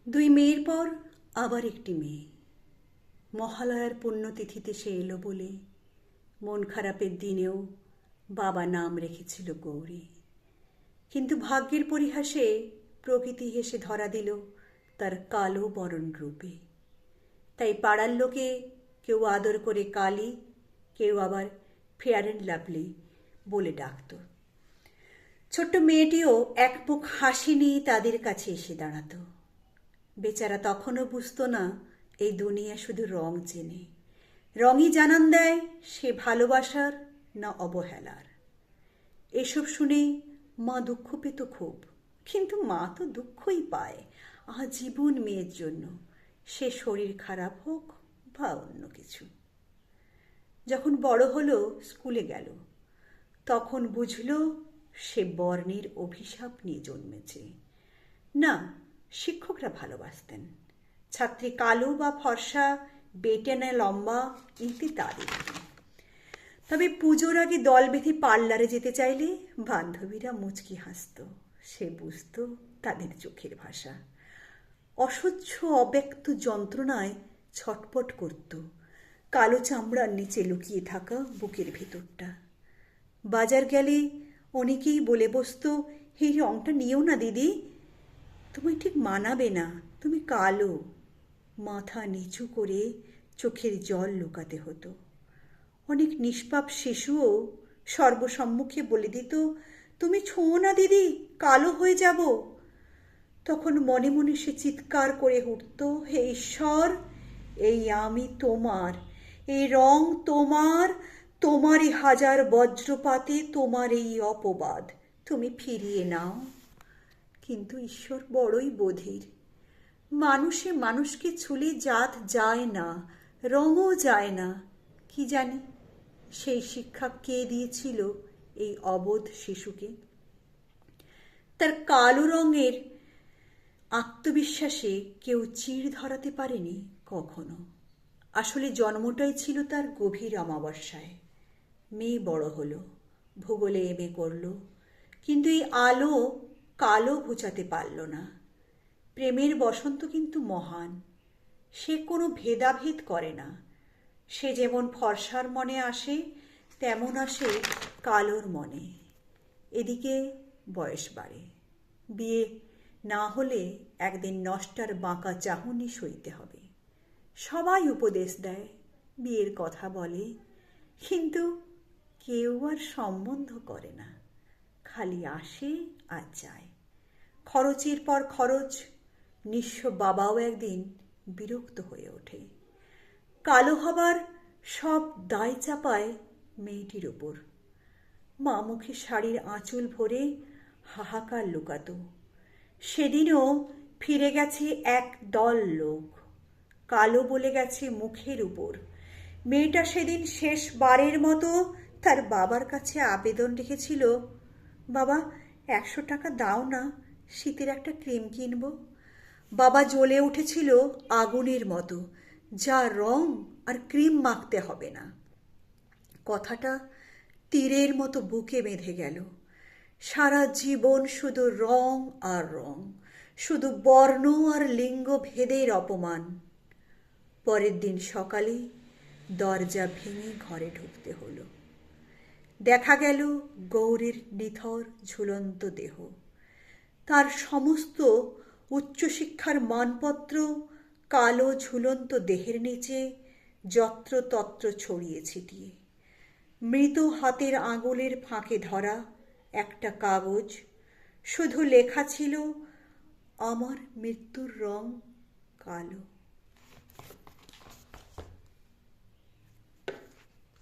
দুই মেয়ের পর আবার একটি মেয়ে। মহালয়ার পুণ্যতিথিতে সে এলো বলে মন খারাপের দিনেও বাবা নাম রেখেছিল গৌরী। কিন্তু ভাগ্যের পরিহাসে প্রকৃতি হেসে ধরা দিল তার কালো বরণ রূপে। তাই পাড়ার লোকে কেউ আদর করে কালী, কেউ আবার ফেয়ার অ্যান্ড লাভলি বলে ডাকত। ছোট্ট মেয়েটিও এক মুখ হাসি নিয়ে তাদের কাছে এসে দাঁড়াতো। বেচারা তখনও বুঝতো না এই দুনিয়া শুধু রং চেনে, রঙই জানান দেয় সে ভালোবাসার না অবহেলার। এসব শুনে মা দুঃখ পেত খুব, কিন্তু মা তো দুঃখই পায় আজীবন মেয়ের জন্য, সে শরীর খারাপ হোক বা অন্য কিছু। যখন বড় হলো, স্কুলে গেল, তখন বুঝল সে বর্ণের অভিশাপ নিয়ে জন্মেছে। না, শিক্ষকরা ভালোবাসতেন, ছাত্রী কালো বা ফর্সা, বেটে না লম্বা, এতে তাদের। তবে পুজোর আগে দল বেঁধে পার্লারে যেতে চাইলে বান্ধবীরা মুচকি হাসত, সে বুঝত তাদের চোখের ভাষা। অসহ্য অব্যক্ত যন্ত্রণায় ছটপট করত কালো চামড়ার নিচে লুকিয়ে থাকা বুকের ভেতরটা। বাজার গেলে অনেকেই বলে বসত, এই রংটা নিও না দিদি, তোমায় ঠিক মানাবে না, তুমি কালো। মাথা নিচু করে চোখের জল লুকাতে হতো। অনেক নিষ্পাপ শিশুও সর্বসম্মুখে বলে দিত, তুমি ছোঁয়ো না দিদি, কালো হয়ে যাব। তখন মনে মনে সে চিৎকার করে উঠত, হে ঈশ্বর, এই আমি তোমার, এই রং তোমার, তোমারই হাজার বজ্রপাতে তোমার এই অপবাদ, তুমি ফিরিয়ে নাও। কিন্তু ঈশ্বর বড়ই বধির, মানুষে মানুষকে ছুলে জাত যায় না, রঙও যায় না। কি জানি সেই শিক্ষা কে দিয়েছিল এই অবোধ শিশুকে? তার কালো রঙের আত্মবিশ্বাসে কেউ চিড় ধরাতে পারেনি কখনো। আসলে জন্মটাই ছিল তার গভীর অমাবস্যায়। মেয়ে বড় হলো, ভূগোলে এমএ করল, কিন্তু এই আলো কালো ঘুচাতে পারল না। প্রেমের বসন্ত কিন্তু মহান, সে কোনো ভেদাভেদ করে না। সে যেমন ফর্সার মনে আসে, তেমন আসে কালোর মনে। এদিকে বয়স বাড়ে, বিয়ে না হলে একদিন নষ্টার বাঁকা চাহনি সইতে হবে। সবাই উপদেশ দেয়, বিয়ের কথা বলে, কিন্তু কেউ আর সম্বন্ধ করে না, খালি আসে আর যায়। খরচের পর খরচ। নিঃস্ব বাবাও একদিন বিরক্ত হয়ে ওঠে। কালো হবার সব দায় চাপায় মেয়েটির ওপর। মা মুখে শাড়ির আঁচল ভরে হাহাকার লুকাত। সেদিনও ফিরে গেছে এক দল লোক, কালো বলে গেছে মুখের উপর। মেয়েটা সেদিন শেষবারের মতো তার বাবার কাছে আবেদন রেখেছিল, বাবা 100 টাকা দাও না, শীতের একটা ক্রিম কিনব। বাবা জ্বলে উঠেছিল আগুনের মতো, যা রং আর ক্রিম মাখতে হবে না। কথাটা তীরের মতো বুকে বেঁধে গেল। সারা জীবন শুধু রং আর রং, শুধু বর্ণ আর লিঙ্গ ভেদের অপমান। পরের দিন সকালে দরজা ভেঙে ঘরে ঢুকতে হলো। দেখা গেল গৌরীর নিথর ঝুলন্ত দেহ, তার সমস্ত উচ্চশিক্ষার মানপত্র কালো ঝুলন্ত দেহের নিচে যত্রতত্র ছড়িয়ে ছিটিয়ে। মৃত হাতের আঙুলের ফাঁকে ধরা একটা কাগজ, শুধু লেখা ছিল, আমার মৃত্যুর রং কালো।